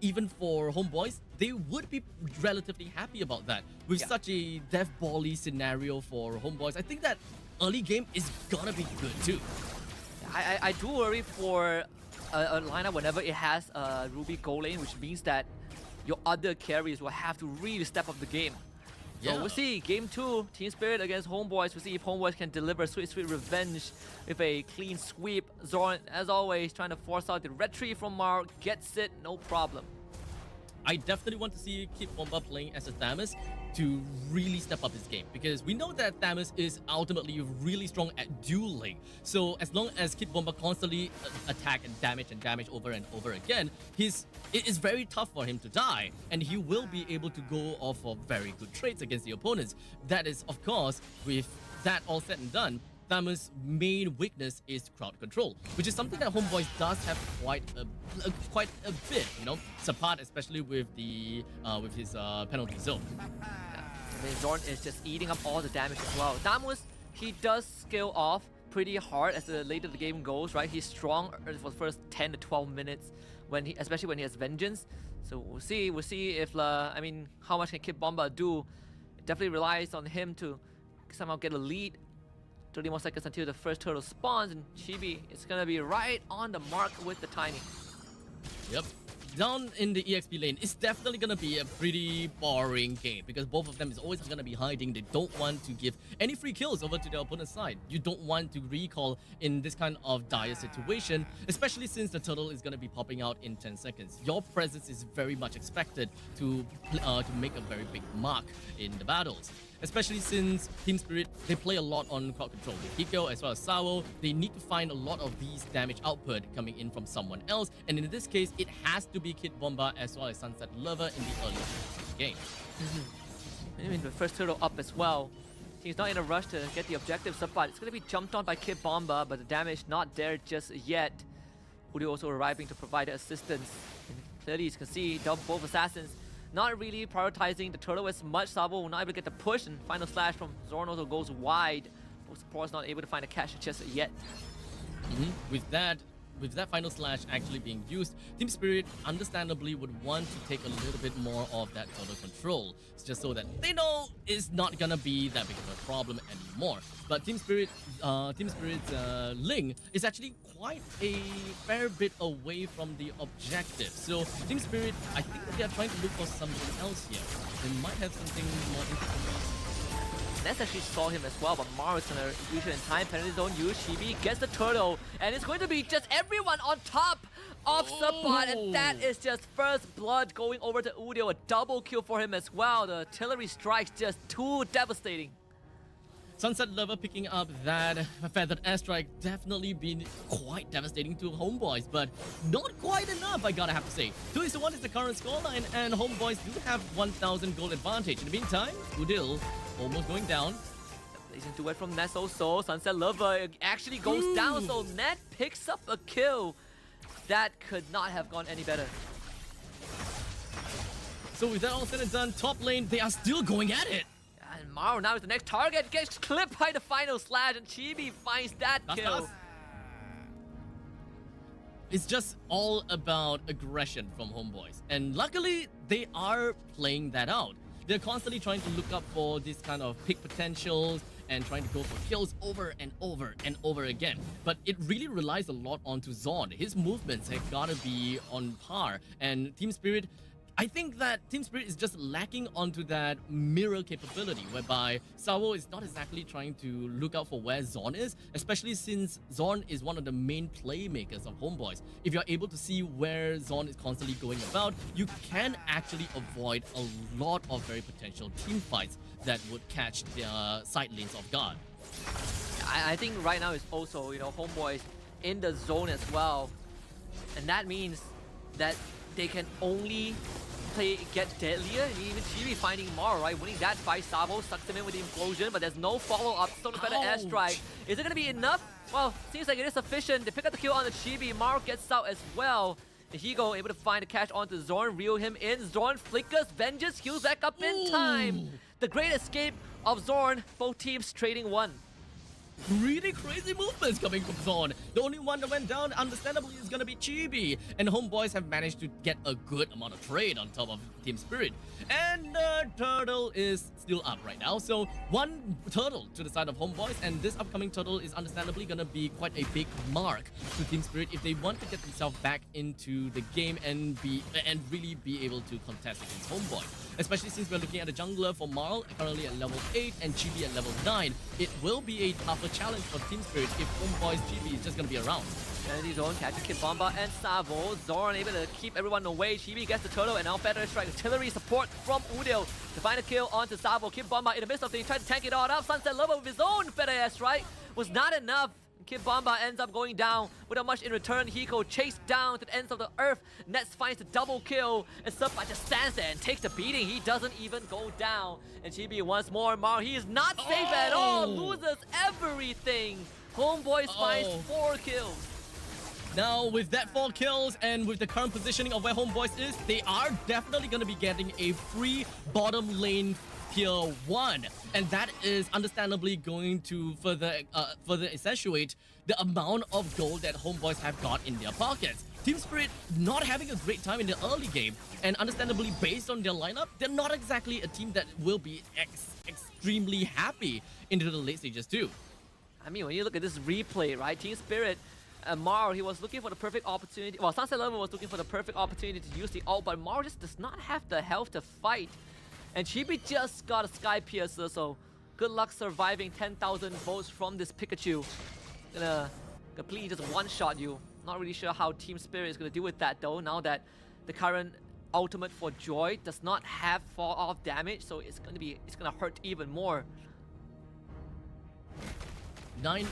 even for Homebois, they would be relatively happy about that. With such a death bally scenario for Homebois, I think that early game is gonna be good too. I do worry for a lineup whenever it has a Ruby goal lane, which means that your other carries will have to really step up the game. So we'll see, game 2, Team Spirit against Homebois. We'll see if Homebois can deliver sweet revenge with a clean sweep. Xorn, as always, trying to force out the retrieve from Maro, gets it, no problem. I definitely want to see Kid Bomba playing as a Thamus to really step up his game, because we know that Thamus is ultimately really strong at dueling. So as long as Kid Bomba constantly attack and damage over and over again, it is very tough for him to die, and he will be able to go off of very good trades against the opponents. That is, of course, with that all said and done, Thamus' main weakness is crowd control, which is something that Homebois does have quite a bit, you know. Sepat, especially with his penalty zone. Xorn is just eating up all the damage as well. Thamus, he does scale off pretty hard as the later the game goes, right? He's strong for the first 10 to 12 minutes, especially when he has Vengeance. So we'll see if I mean, how much can Kid Bomba do? It definitely relies on him to somehow get a lead. 30 more seconds until the first turtle spawns, and Chibi is gonna be right on the mark with the timing. Yep. Down in the EXP lane, it's definitely gonna be a pretty boring game, because both of them is always gonna be hiding. They don't want to give any free kills over to their opponent's side. You don't want to recall in this kind of dire situation, especially since the turtle is gonna be popping out in 10 seconds. Your presence is very much expected to make a very big mark in the battles. Especially since Team Spirit, they play a lot on crowd control. With Hiko as well as Sawo, they need to find a lot of these damage output coming in from someone else, and in this case, it has to be Kid Bomba as well as Sunset Lover in the early stages of the game. I mean, the first turtle up as well. He's not in a rush to get the objective, but it's going to be jumped on by Kid Bomba, but the damage not there just yet. Udil also arriving to provide assistance. And clearly, you can see both assassins not really prioritizing the turtle as much. Sabo will not able to get the push, and final slash from Xorn also goes wide. Both supports not able to find a catch just yet. With that final slash actually being used, Team Spirit understandably would want to take a little bit more of that turtle control, just so that they know it's not gonna be that big of a problem anymore. But Team Spirit's Ling is actually quite a fair bit away from the objective. So Team Spirit, I think that they are trying to look for something else here. They might have something more interesting. Ness actually saw him as well, but Maro is gonna reach it in time. Penalty zone use. Chibi gets the turtle, and it's going to be just everyone on top of Sepat, and that is just first blood going over to Udil. A double kill for him as well. The artillery strikes just too devastating. Sunset Lover picking up that feathered airstrike definitely been quite devastating to Homebois, but not quite enough, I gotta have to say. 2-1 is the current scoreline, and Homebois do have 1,000 gold advantage. In the meantime, Udil almost going down. Blazing duet from Ness also. Sunset Lover actually goes down, so Net picks up a kill. That could not have gone any better. So with that all said and done, top lane, they are still going at it. And Maro now is the next target, gets clipped by the final slash, and Chibi finds that kill. It's just all about aggression from Homebois, and luckily they are playing that out. They're constantly trying to look up for this kind of pick potentials and trying to go for kills over and over and over again. But it really relies a lot onto Xorn. His movements have gotta be on par, and Team Spirit, I think that Team Spirit is just lacking onto that mirror capability, whereby Sawo is not exactly trying to look out for where Xorn is, especially since Xorn is one of the main playmakers of Homebois. If you're able to see where Xorn is constantly going about, you can actually avoid a lot of very potential team fights that would catch the side lanes off guard. I think right now it's also, Homebois in the zone as well, and that means that they can only get deadlier. Even Chibi finding Maro, right? Winning that fight. Sabo sucks him in with the implosion, but there's no follow-up. Still a better airstrike. Is it going to be enough? Well, seems like it is sufficient. They pick up the kill on the Chibi. Maro gets out as well. Higo able to find a catch onto Xorn, reel him in. Xorn flickers, Vengeance, heals back up in time. The great escape of Xorn. Both teams trading one. really crazy movements coming from Xorn. The only one that went down, understandably, is going to be Chibi. And Homeboys have managed to get a good amount of trade on top of Team Spirit. And Turtle is still up right now. So one turtle to the side of Homeboys. And this upcoming turtle is understandably going to be quite a big mark to Team Spirit if they want to get themselves back into the game and really be able to contest against Homeboys. Especially since we're looking at a jungler for Marl, currently at level 8 and Chibi at level 9. It will be a tougher challenge for Team Spirit if Homeboys Chibi is just going to be around. Energy Zone catching Kibamba and Savo. Xorn able to keep everyone away. Chibi gets the turtle and now better strike artillery support from Udil to find a kill onto Savo. Kibamba in the midst of things trying to tank it all up. Sunset Lover with his own better airstrike was not enough. Kibamba ends up going down without much in return. Hiko chased down to the ends of the earth. Nets finds the double kill. And Sepat just stands there and takes the beating. He doesn't even go down. And Chibi once more. Mar, he is not safe at all. Loses everything. Homeboys finds 4 kills. Now, with that 4 kills and with the current positioning of where Homeboys is, they are definitely going to be getting a free bottom lane tier 1. And that is understandably going to further accentuate the amount of gold that Homeboys have got in their pockets. Team Spirit not having a great time in the early game, and understandably based on their lineup, they're not exactly a team that will be extremely happy into the late stages too. I mean, when you look at this replay, right? Team Spirit, Mar, he was looking for the perfect opportunity. Well, Sunset Lover was looking for the perfect opportunity to use the ult, but Mar just does not have the health to fight. And Chibi just got a Sky Piercer, so good luck surviving 10,000 volts from this Pikachu. Gonna completely just one-shot you. Not really sure how Team Spirit is gonna deal with that though, now that the current ultimate for Joy does not have fall-off damage, so it's gonna hurt even more. 9-2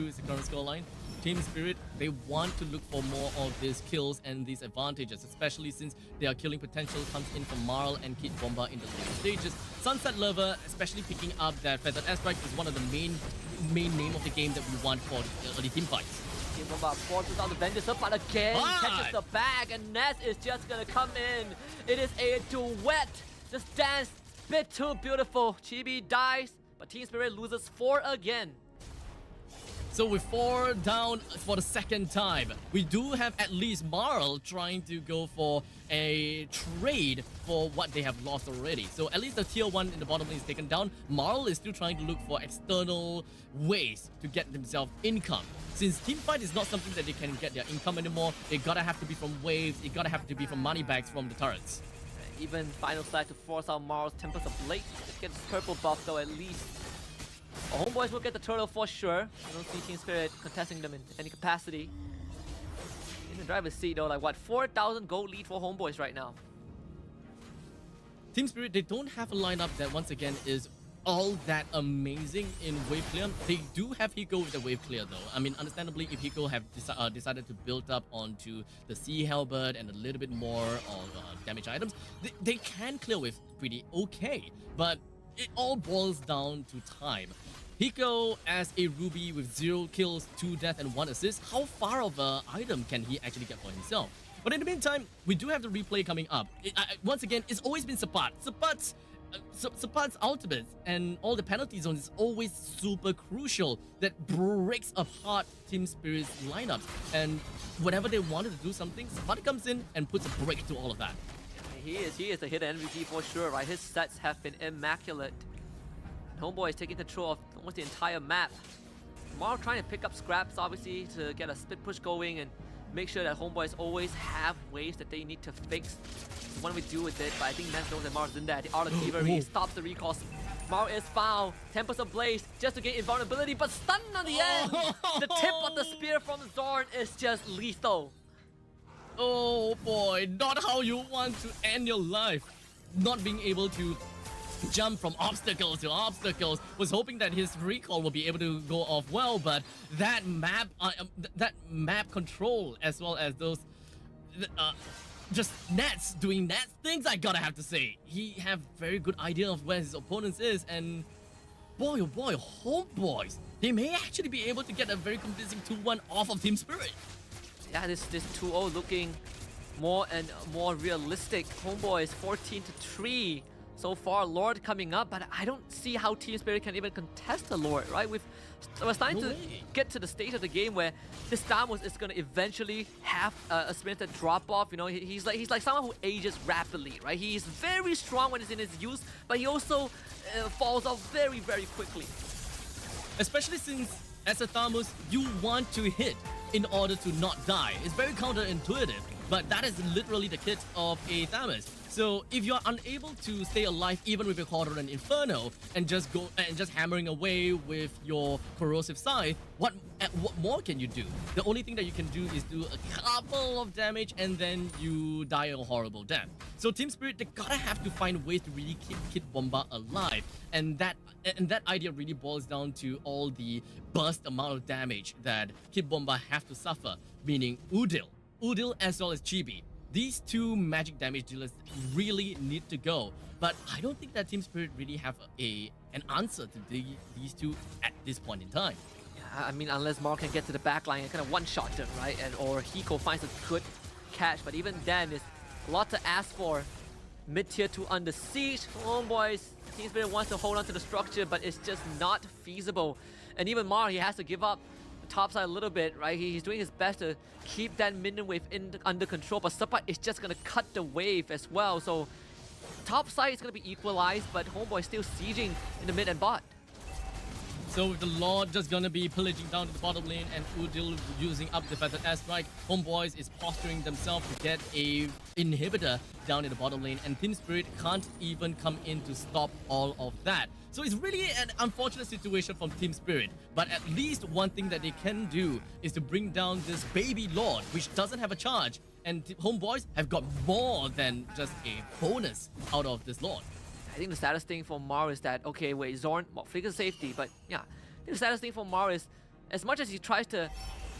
is the current scoreline. Team Spirit, they want to look for more of these kills and these advantages, especially since their killing potential comes in from Marl and Kid Bomba in the later stages. Sunset Lover, especially picking up that Feathered Airstrike, is one of the main name of the game that we want for the early team fights. Kid Bomba forces out the Vengeance up, but again catches the bag, and Ness is just gonna come in. It is a duet. Just dance, bit too beautiful. Chibi dies, but Team Spirit loses 4 again. So with 4 down for the second time, we do have at least Marl trying to go for a trade for what they have lost already. So at least the tier 1 in the bottom lane is taken down. Marl is still trying to look for external ways to get themselves income. Since teamfight is not something that they can get their income anymore, it gotta have to be from waves, it gotta have to be from money bags from the turrets. Even Final Side to force out Marl's Tempest of Blade. Let's get this purple buff though at least. Homeboys will get the turtle for sure. I don't see Team Spirit contesting them in any capacity. In the driver's seat though, like what, 4,000 gold lead for Homeboys right now. Team Spirit, they don't have a lineup that once again is all that amazing in wave clear. They do have Hiko with the wave clear though. I mean, understandably, if Hiko have decided to build up onto the Sea Halberd and a little bit more of damage items, they can clear wave pretty okay. But it all boils down to time. Hiko as a Ruby with 0 kills, 2 deaths and 1 assist, how far of an item can he actually get for himself? But in the meantime, we do have the replay coming up. Once again, it's always been Sepat. Sepat's ultimate and all the penalty zones is always super crucial, that breaks apart Team Spirit's lineups. And whenever they wanted to do something, Sepat comes in and puts a break to all of that. He is a hidden MVP for sure, right? His sets have been immaculate. Homeboy is taking control of almost the entire map. Marl trying to pick up scraps, obviously, to get a split push going and make sure that Homeboys always have ways that they need to fix. So what do we do with it? But I think Ness knows that Marl's in there. The Art of Thievery stops the recall. Marl is found. Tempest of Blaze just to gain invulnerability, but stunned on the end. The tip of the spear from Xorn is just lethal. Oh boy, not how you want to end your life. Not being able to jump from obstacles to obstacles. Was hoping that his recall will be able to go off well, but that map control as well as those just Nets doing Nets things, I gotta have to say. He have very good idea of where his opponents is, and boy oh boy, Homeboys, they may actually be able to get a very convincing 2-1 off of Team Spirit. Yeah, this 2-0 looking more and more realistic. Homeboys 14-3 so far. Lord coming up, but I don't see how Team Spirit can even contest the Lord, right? We're starting to get to the stage of the game where this Stamos is going to eventually have a sprinter drop off. You know, he's like someone who ages rapidly, right? He's very strong when he's in his youth, but he also falls off very, very quickly. Especially since as a Thamus, you want to hit in order to not die. It's very counterintuitive, but that is literally the kit of a Thamus. So if you're unable to stay alive even with your Quadrant Inferno and just hammering away with your corrosive scythe, what more can you do? The only thing that you can do is do a couple of damage and then you die a horrible death. So Team Spirit, they gotta have to find ways to really keep Kid Bomba alive, and that idea really boils down to all the burst amount of damage that Kid Bomba have to suffer, meaning Udil as well as Chibi. These two magic damage dealers really need to go, but I don't think that Team Spirit really have an answer to these two at this point in time. Yeah, I mean, unless Mark can get to the back line and kind of one-shot them, right? Or Hiko finds a good catch, but even then, it's a lot to ask for. Mid-tier 2 under siege. Homebois, Team Spirit wants to hold on to the structure, but it's just not feasible. And even Mar, he has to give up the top side a little bit, right? He's doing his best to keep that minion wave under control, but sepat is just going to cut the wave as well. So top side is going to be equalized, but Homeboy still sieging in the mid and bot. So with the Lord just gonna be pillaging down to the bottom lane and Udil using up the feathered airstrike, Homeboys is posturing themselves to get a inhibitor down in the bottom lane, and Team Spirit can't even come in to stop all of that. So it's really an unfortunate situation from Team Spirit, but at least one thing that they can do is to bring down this baby Lord, which doesn't have a charge, and Homeboys have got more than just a bonus out of this Lord. I think the saddest thing for Mar is that, okay, wait, Xorn, well, figures safety, but yeah, I think the saddest thing for Mar is, as much as he tries to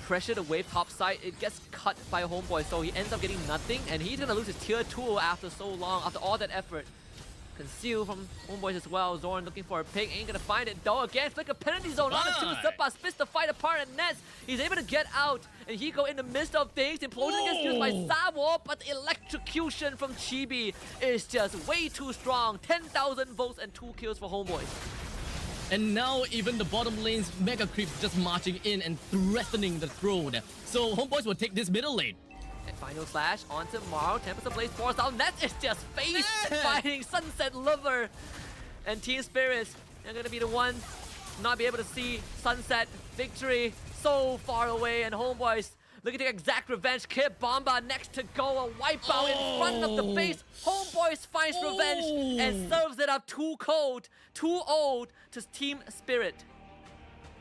pressure the wave top side, it gets cut by a Homeboy, so he ends up getting nothing, and he's gonna lose his tier 2 after so long, after all that effort. Conceal from Homeboys as well. Xorn looking for a pick, ain't gonna find it though. Again, flick a penalty zone on the two. sepat splits the fight apart, and Ness, he's able to get out, and Hiko in the midst of things. Implosion gets used by Savo, but the electrocution from Chibi is just way too strong. 10,000 votes and 2 kills for Homeboys. And now even the bottom lane's mega creeps just marching in and threatening the throne. So Homeboys will take this middle lane. And final slash onto Maro. Tempest of Blaze force down. Nets is just face fighting Sunset Lover. And Team Spirits are going to be the ones not be able to see Sunset victory so far away. And Homeboys looking to exact revenge. Kid Bomba next to go. A wipeout in front of the base. Homeboys finds revenge and serves it up too cold, too old to Team Spirit.